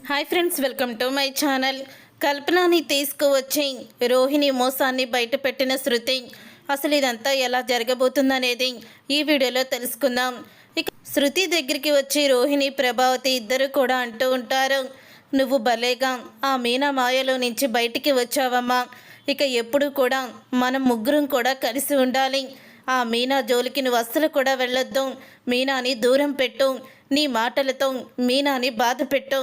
Hi friends, welcome to my channel. కల్పనని తీసుకువచ్చి రోహిణి మోసాన్ని బయటపెట్టిన శృతి అసలు ఇదంతా ఎలా జరగబోతుందనేది ఈ వీడియోలో తెలుసుకుందాం. ఇక శృతి దగ్గరికి వచ్చి రోహిణి, ప్రభావతి ఇద్దరు కూడా అంటూ ఉంటారు, నువ్వు భలేగా ఆ మీనా మాయలో నుంచి బయటికి వచ్చావమ్మా. ఇక ఎప్పుడు కూడా మనం ముగ్గురం కూడా కలిసి ఉండాలి. ఆ మీనా జోలికి నువ్వు అస్సలు కూడా వెళ్ళొద్దు. మీనాని దూరం పెట్టు. నీ మాటలతో మీనాని బాధ పెట్టు.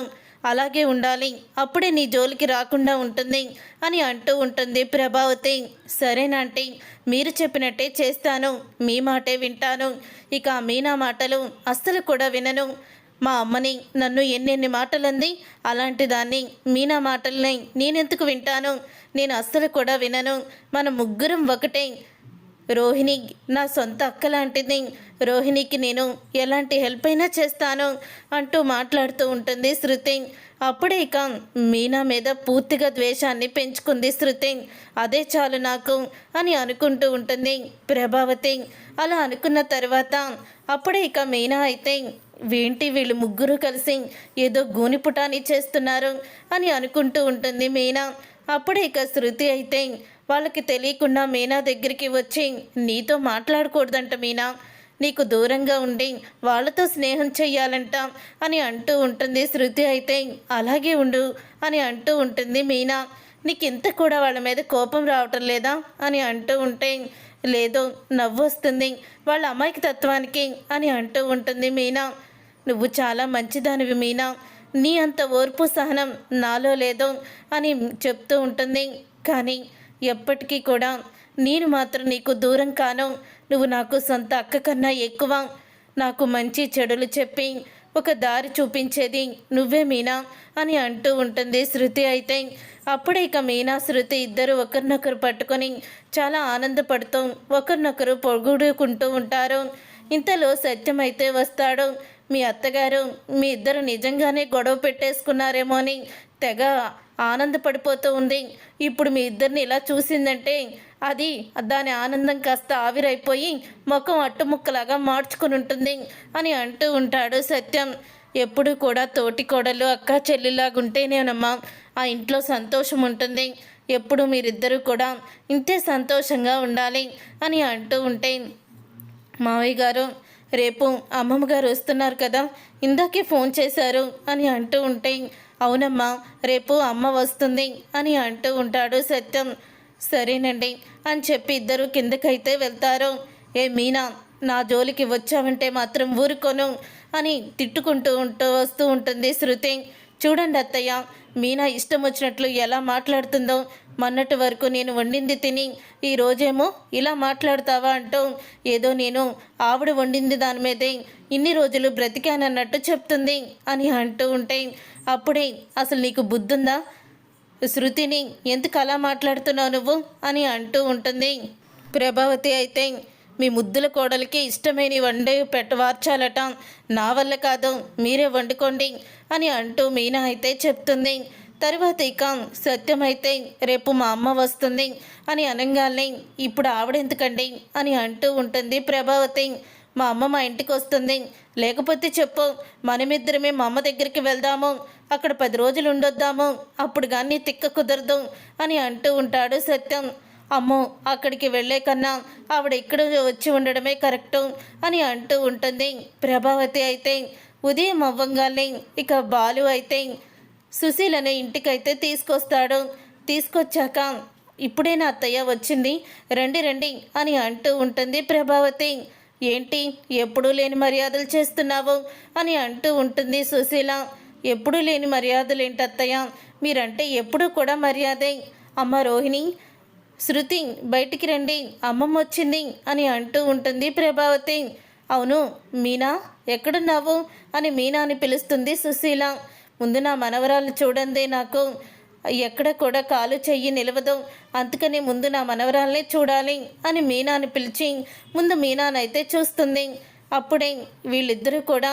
అలాగే ఉండాలి, అప్పుడే నీ జోలికి రాకుండా ఉంటుంది అని అంటూ ఉంటుంది ప్రభావతి. సరేనంటే మీరు చెప్పినట్టే చేస్తాను, మీ మాటే వింటాను. ఇక మీనా మాటలు అస్సలు కూడా వినను. మా అమ్మని నన్ను ఎన్నెన్ని మాటలంది, అలాంటి దాన్ని మీనా మాటల్ని నేనెందుకు వింటాను? నేను అస్సలు కూడా వినను. మన ముగ్గురం ఒకటే. రోహిణి నా సొంత అక్క లాంటిది. రోహిణికి నేను ఎలాంటి హెల్ప్ అయినా చేస్తాను అంటూ మాట్లాడుతూ ఉంటుంది శృతి. అప్పుడే ఇక మీనా మీద పూర్తిగా ద్వేషాన్ని పెంచుకుంది శృతి. అదే చాలు నాకు అని అనుకుంటూ ఉంటుంది ప్రభావతి. అలా అనుకున్న తర్వాత అప్పుడే ఇక మీనా అయితే వీళ్ళు ముగ్గురు కలిసి ఏదో గూనిపుటాని చేస్తున్నారు అని అనుకుంటూ ఉంటుంది మీనా. అప్పుడే ఇక శృతి అయితే వాళ్ళకి తెలియకుండా మీనా దగ్గరికి వచ్చి, నీతో మాట్లాడకూడదంట మీనా, నీకు దూరంగా ఉండి వాళ్ళతో స్నేహం చెయ్యాలంట అని అంటూ ఉంటుంది శృతి. అయితే అలాగే ఉండు అని అంటూ ఉంటుంది మీనా. నీకు ఇంత కూడా వాళ్ళ మీద కోపం రావటం లేదా అని అంటూ ఉంటే, లేదో నవ్వు వస్తుంది వాళ్ళ అమ్మాయికి తత్వానికి అని అంటూ ఉంటుంది మీనా. నువ్వు చాలా మంచిదానివి మీనా, నీ అంత ఓర్పు సహనం నాలో లేదో అని చెప్తూ ఉంటుంది. కానీ ఎప్పటికీ కూడా నేను మాత్రం నీకు దూరం కాను. నువ్వు నాకు సొంత అక్క కన్నా ఎక్కువ. నాకు మంచి చెడులు చెప్పి ఒక దారి చూపించేది నువ్వే మీనా అని అంటూ ఉంటుంది శృతి. అయితే అప్పుడే ఇక మీనా శృతి ఇద్దరు ఒకరినొకరు పట్టుకొని చాలా ఆనందపడుతూ ఒకరినొకరు పొగుడుకుంటూ ఉంటారు. ఇంతలో సత్యం అయితే వస్తాడు. మీ అత్తగారు మీ ఇద్దరు నిజంగానే గొడవ పెట్టేసుకున్నారేమో అని తెగ ఆనందపడిపోతూ ఉంది. ఇప్పుడు మీ ఇద్దరిని ఇలా చూసిందంటే అది దాని ఆనందం కాస్త ఆవిరైపోయి ముఖం అట్టుముక్కలాగా మార్చుకుని ఉంటుంది అని అంటూ ఉంటాడు సత్యం. ఎప్పుడు కూడా తోటి కోడలు అక్క చెల్లిలాగుంటేనేనమ్మా ఆ ఇంట్లో సంతోషం ఉంటుంది. ఎప్పుడు మీరిద్దరూ కూడా ఇంతే సంతోషంగా ఉండాలి అని అంటూ ఉంటే, మావయ్య గారు రేపు అమ్మమ్మ గారు వస్తున్నారు కదా, ఇందాకే ఫోన్ చేశారు అని అంటూ ఉంటే, అవునమ్మా రేపు అమ్మ వస్తుంది అని అంటూ ఉంటాడు సత్యం. సరేనండి అని చెప్పి ఇద్దరు కిందకైతే వెళ్తారు. ఏ మీనా, నా జోలికి వచ్చావంటే మాత్రం ఊరుకోను అని తిట్టుకుంటూ వస్తూ ఉంటుంది శృతి. చూడండి అత్తయ్య, మీనా ఇష్టం వచ్చినట్లు ఎలా మాట్లాడుతుందో. మొన్నటి వరకు నేను వండింది తిని ఈరోజేమో ఇలా మాట్లాడతావా అంటూ ఏదో నేను ఆవిడ వండింది దాని మీదే ఇన్ని రోజులు బ్రతికానన్నట్టు చెప్తుంది అని అంటూ ఉంటే, అప్పుడే అసలు నీకు బుద్ధుందా? శృతిని ఎందుకు అలా మాట్లాడుతున్నావు నువ్వు అని అంటూ ఉంటుంది ప్రభావతి. అయితే మీ ముద్దుల కోడలికి ఇష్టమైన వండే వార్చాలట, నా వల్ల కాదు మీరే వండుకోండి అని అంటూ మీనా అయితే చెప్తుంది. తర్వాత ఇక సత్యం అయితే రేపు మా అమ్మ వస్తుంది అని అనగానే ఇప్పుడు ఆవిడెందుకండి అని అంటూ ఉంటుంది ప్రభావతి. మా అమ్మ మా ఇంటికి వస్తుంది, లేకపోతే చెప్పు మనమిద్దరమే మా అమ్మ దగ్గరికి వెళ్దాము, అక్కడ 10 రోజులు ఉండొద్దాము, అప్పుడు కానీ తిక్క కుదరదు అని అంటూ ఉంటాడు సత్యం. అమ్మో, అక్కడికి వెళ్ళే కన్నా ఆవిడ ఇక్కడ వచ్చి ఉండడమే కరెక్టు అని అంటూ ఉంటుంది ప్రభావతి. అయితే ఉదయం అవ్వంగానే ఇక బాలు అయితే సుశీలనే ఇంటికైతే తీసుకొస్తాడు. తీసుకొచ్చాక ఇప్పుడే నా అత్తయ్య వచ్చింది, రండి రండి అని అంటూ ఉంటుంది ప్రభావతి. ఏంటి ఎప్పుడూ లేని మర్యాదలు చేస్తున్నావు అని అంటూ ఉంటుంది సుశీల. ఎప్పుడూ లేని మర్యాదలు ఏంటి అత్తయ్య, మీరంటే ఎప్పుడూ కూడా మర్యాదే. అమ్మ రోహిణి, శృతి బయటికి రండి, అమ్మమ్మ వచ్చింది అని అంటూ ఉంటుంది ప్రభావతి. అవును మీనా, ఎక్కడున్నావు అని మీనాని పిలుస్తుంది సుశీల. ముందు నా మనవరాలు చూడండి, నాకు ఎక్కడ కూడా కాలు చెయ్యి నిలవదు, అందుకని ముందు నా మనవరాలనే చూడాలి అని మీనాని పిలిచి ముందు మీనానైతే చూస్తుంది. అప్పుడే వీళ్ళిద్దరూ కూడా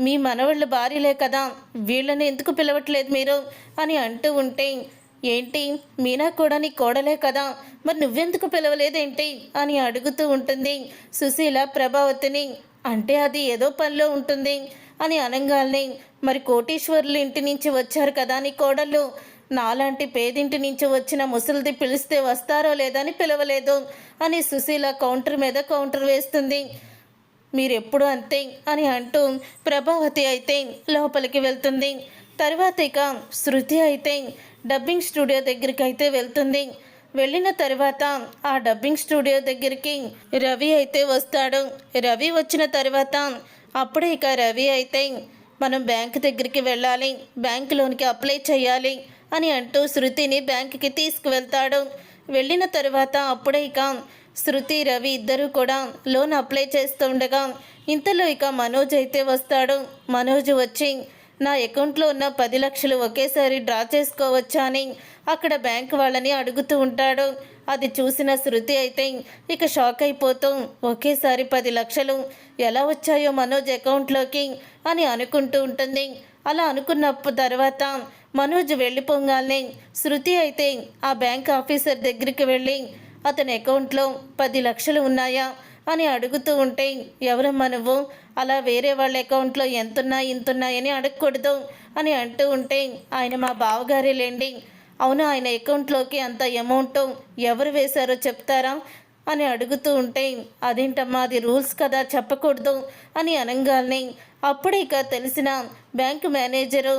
మీ మనవాళ్ళ భార్యలే కదా, వీళ్ళని ఎందుకు పిలవట్లేదు మీరు అని అంటూ ఉంటే, ఏంటి మీనా కూడా నీ కోడలే కదా, మరి నువ్వెందుకు పిలవలేదేంటి అని అడుగుతూ ఉంటుంది సుశీల ప్రభావతిని. అంటే అది ఏదో పనిలో ఉంటుంది అని అనగానే, మరి కోటీశ్వరుల ఇంటి నుంచి వచ్చారు కదా నీ కోడళ్ళు, నాలాంటి పేదింటి నుంచి వచ్చిన ముసలిది పిలిస్తే వస్తారో లేదని పిలవలేదు అని సుశీల కౌంటర్ మీద కౌంటర్ వేస్తుంది. మీరెప్పుడు అంతే అని అంటూ ప్రభావతి అయితే లోపలికి వెళ్తుంది. తర్వాత ఇక శృతి అయితే డబ్బింగ్ స్టూడియో దగ్గరికి అయితే వెళ్తుంది. వెళ్ళిన తర్వాత ఆ డబ్బింగ్ స్టూడియో దగ్గరికి రవి అయితే వస్తాడు. రవి వచ్చిన తర్వాత అప్పుడే ఇక రవి అయితే మనం బ్యాంక్ దగ్గరికి వెళ్ళాలి, బ్యాంక్ లోన్కి అప్లై చేయాలి అని అంటూ శృతిని బ్యాంకుకి తీసుకువెళ్తాడు. వెళ్ళిన తర్వాత అప్పుడే ఇక శృతి రవి ఇద్దరూ కూడా లోన్ అప్లై చేస్తుండగా ఇంతలో ఇక మనోజ్ అయితే వస్తాడు. మనోజ్ వచ్చి నా అకౌంట్లో ఉన్న 10 లక్షలు ఒకేసారి డ్రా చేసుకోవచ్చా అని అక్కడ బ్యాంక్ వాళ్ళని అడుగుతూ ఉంటాడు. అది చూసిన శృతి అయితే ఇక షాక్ అయిపోతూ ఒకేసారి 10 లక్షలు ఎలా వచ్చాయో మనోజ్ అకౌంట్లోకి అని అనుకుంటూ ఉంటుంది. అలా అనుకున్న తర్వాత మనోజ్ వెళ్ళిపోగానే శృతి అయితే ఆ బ్యాంక్ ఆఫీసర్ దగ్గరికి వెళ్ళి అతని అకౌంట్లో 10 లక్షలు ఉన్నాయా అని అడుగుతూ ఉంటే, ఎవరమ్మా నువ్వు, అలా వేరే వాళ్ళ అకౌంట్లో ఇంతున్నాయని అడగకూడదు అని అంటూ ఉంటే, ఆయన మా బావగారేలేండి. అవును, ఆయన అకౌంట్లోకి అంత అమౌంట్ ఎవరు వేశారో చెప్తారా అని అడుగుతూ ఉంటే, అదేంటమ్మా అది రూల్స్ కదా చెప్పకూడదు అని అనగానే అప్పుడే ఇక తెలిసిన బ్యాంకు మేనేజరు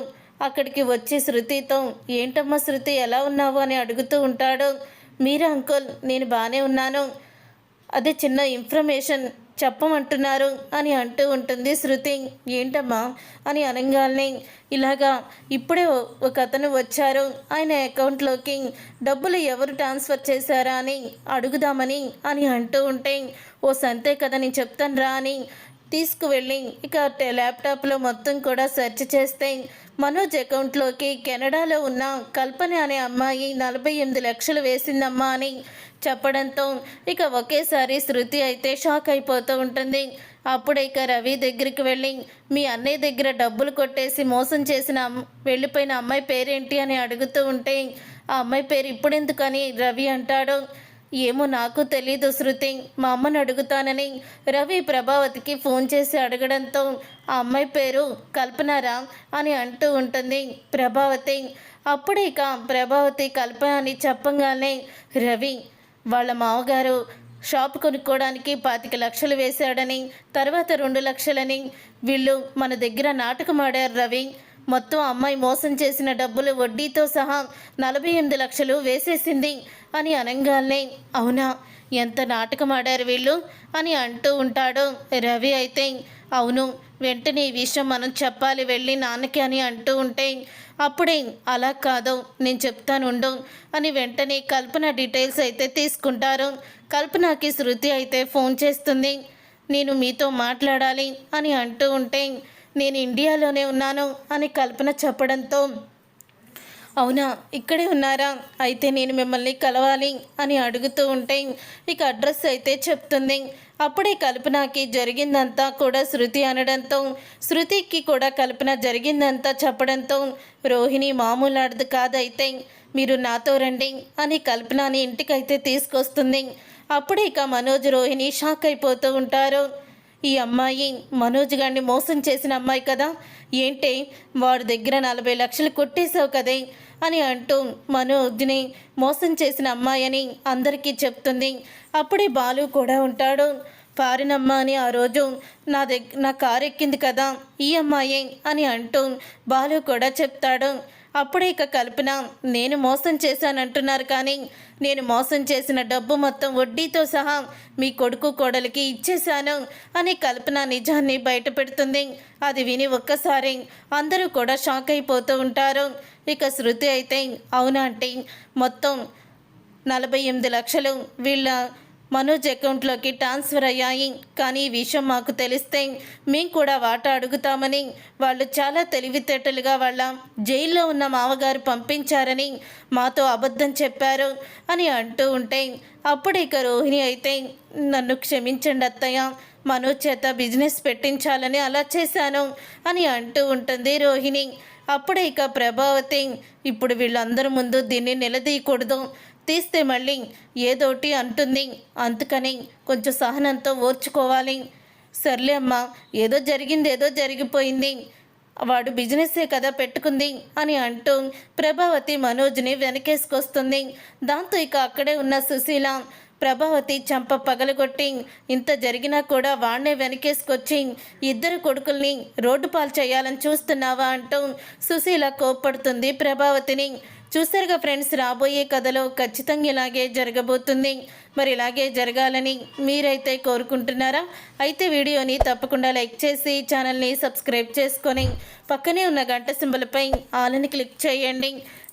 అక్కడికి వచ్చి శృతితో, ఏంటమ్మా శృతి ఎలా ఉన్నావు అని అడుగుతూ ఉంటాడు. మీరా అంకుల్, నేను బాగానే ఉన్నాను, అదే చిన్న ఇన్ఫర్మేషన్ చెప్పమంటున్నారు అని అంటూ ఉంటుంది శృతి. ఏంటమ్మా అని అనగానే, ఇలాగా ఇప్పుడే ఒక అతను వచ్చారు, ఆయన అకౌంట్లోకి డబ్బులు ఎవరు ట్రాన్స్ఫర్ చేశారా అని అడుగుదామని అని అంటూ ఉంటే, ఓ సంతే కదా నేను చెప్తాను రా అని తీసుకువెళ్ళి ఇక ల్యాప్టాప్లో మొత్తం కూడా సెర్చ్ చేస్తే మనోజ్ అకౌంట్లోకి కెనడాలో ఉన్న కల్పన అనే అమ్మాయి 48 లక్షలు వేసిందమ్మా అని చెప్పడంతో ఇక ఒకేసారి శృతి అయితే షాక్ అయిపోతూ ఉంటుంది. అప్పుడే ఇక రవి దగ్గరికి వెళ్ళి, మీ అన్నయ్య దగ్గర డబ్బులు కొట్టేసి మోసం చేసిన వెళ్ళిపోయిన అమ్మాయి పేరేంటి అని అడుగుతూ ఉంటే, ఆ అమ్మాయి పేరు ఇప్పుడెందుకని రవి అంటాడు. ఏమో నాకు తెలీదు శృతి, మా అమ్మని అడుగుతానని రవి ప్రభావతికి ఫోన్ చేసి అడగడంతో ఆ అమ్మాయి పేరు కల్పనారా అని అంటూ ఉంటుంది ప్రభావతి. అప్పుడే ఇక ప్రభావతి కల్పన అని చెప్పగానే, రవి వాళ్ళ మామగారు షాప్ కొనుక్కోవడానికి 25 లక్షలు వేశాడని, తర్వాత 2 లక్షలని వీళ్ళు మన దగ్గర నాటకం ఆడారు రవి, మొత్తం అమ్మాయి మోసం చేసిన డబ్బులు వడ్డీతో సహా 48 లక్షలు వేసేసింది అని అనగానే, అవునా ఎంత నాటకం ఆడారు వీళ్ళు అని అంటూ ఉంటాడు రవి. అయితే అవును, వెంటనే ఈ విషయం మనం చెప్పాలి వెళ్ళి నాన్నకి అని అంటూ ఉంటే, అప్పుడే అలా కాదు నేను చెప్తాను ఉండు అని వెంటనే కల్పన డీటెయిల్స్ అయితే తీసుకుంటారు. కల్పనకి శృతి అయితే ఫోన్ చేస్తుంది. నేను మీతో మాట్లాడాలి అని అంటూ ఉంటే, నేను ఇండియాలోనే ఉన్నాను అని కల్పన చెప్పడంతో, అవునా ఇక్కడే ఉన్నారా, అయితే నేను మిమ్మల్ని కలవాలి అని అడుగుతూ ఉంటే ఇక అడ్రస్ అయితే చెప్తుంది. అప్పుడే కల్పనకి జరిగిందంతా కూడా శృతి అనడంతో, శృతికి కూడా కల్పన జరిగిందంతా చెప్పడంతో, రోహిణి మామూలు ఆడదు కాదైతే మీరు నాతో రండి అని కల్పనని ఇంటికైతే తీసుకొస్తుంది. అప్పుడే ఇక మనోజ్ రోహిణి షాక్ అయిపోతూ ఉంటారు. ఈ అమ్మాయి మనోజ్ గారిని మోసం చేసిన అమ్మాయి కదా, ఏంటి వాడి దగ్గర 40 లక్షలు కొట్టేశావు కదే అని అంటూ మనోజ్ని మోసం చేసిన అమ్మాయి అని అందరికీ చెప్తుంది. అప్పుడే బాలు కూడా ఉంటాడు. పారినమ్మ అని ఆ రోజు నా కారు ఎక్కింది కదా ఈ అమ్మాయి అని అంటూ బాలు కూడా చెప్తాడు. అప్పుడే ఇక కల్పన, నేను మోసం చేశానంటున్నారు కానీ నేను మోసం చేసిన డబ్బు మొత్తం వడ్డీతో సహా మీ కొడుకు కోడలికి ఇచ్చేశాను అని కల్పన నిజాన్ని బయట పెడుతుంది. అది విని ఒక్కసారి అందరూ కూడా షాక్ అయిపోతూ ఉంటారు. ఇక శృతి అయితే, అవునా అంటే మొత్తం 48 లక్షలు వీళ్ళ మనోజ్ అకౌంట్లోకి ట్రాన్స్ఫర్ అయ్యాయి, కానీ ఈ విషయం మాకు తెలిస్తే మేము కూడా వాటా అడుగుతామని వాళ్ళు చాలా తెలివితేటలుగా వాళ్ళ జైల్లో ఉన్న మామగారు పంపించారని మాతో అబద్ధం చెప్పారు అని అంటూ ఉంటే, అప్పుడు ఇక రోహిణి అయితే, నన్ను క్షమించండి అత్తయ్య, మనోజ్ చేత బిజినెస్ పెట్టించాలని అలా చేశాను అని అంటూ ఉంటుంది రోహిణి. అప్పుడే ఇక ప్రభావతి, ఇప్పుడు వీళ్ళందరి ముందు దీన్ని నిలదీయకూడదు, తీస్తే మళ్ళీ ఏదోటి అంటుంది, అందుకని కొంచెం సహనంతో ఓర్చుకోవాలి, సర్లే అమ్మా, ఏదో జరిగింది ఏదో జరిగిపోయింది, వాడు బిజినెస్సే కదా పెట్టుకుంది అని అంటూ ప్రభావతి మనోజ్ని వెనకేసుకొస్తుంది. దాంతో ఇక అక్కడే ఉన్న సుశీల ప్రభావతి చెంప పగలగొట్టి, ఇంత జరిగినా కూడా వాణ్ణే వెనకేసుకొచ్చి ఇద్దరు కొడుకుల్ని రోడ్డు పాలు చేయాలని చూస్తున్నావా అంటూ సుశీల కోప్పడుతుంది ప్రభావతిని. చూసారుగా ఫ్రెండ్స్, రాబోయే కథలో ఖచ్చితంగా ఇలాగే జరగబోతుంది. మరి ఇలాగే జరగాలని మీరైతే కోరుకుంటున్నారా? అయితే వీడియోని తప్పకుండా లైక్ చేసి ఛానల్ని సబ్స్క్రైబ్ చేసుకొని పక్కనే ఉన్న గంట సింబల్పై ఆల్ని క్లిక్ చేయండి.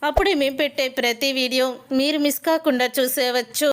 అప్పుడే మేము పెట్టే ప్రతి వీడియో మీరు మిస్ కాకుండా చూసేవచ్చు.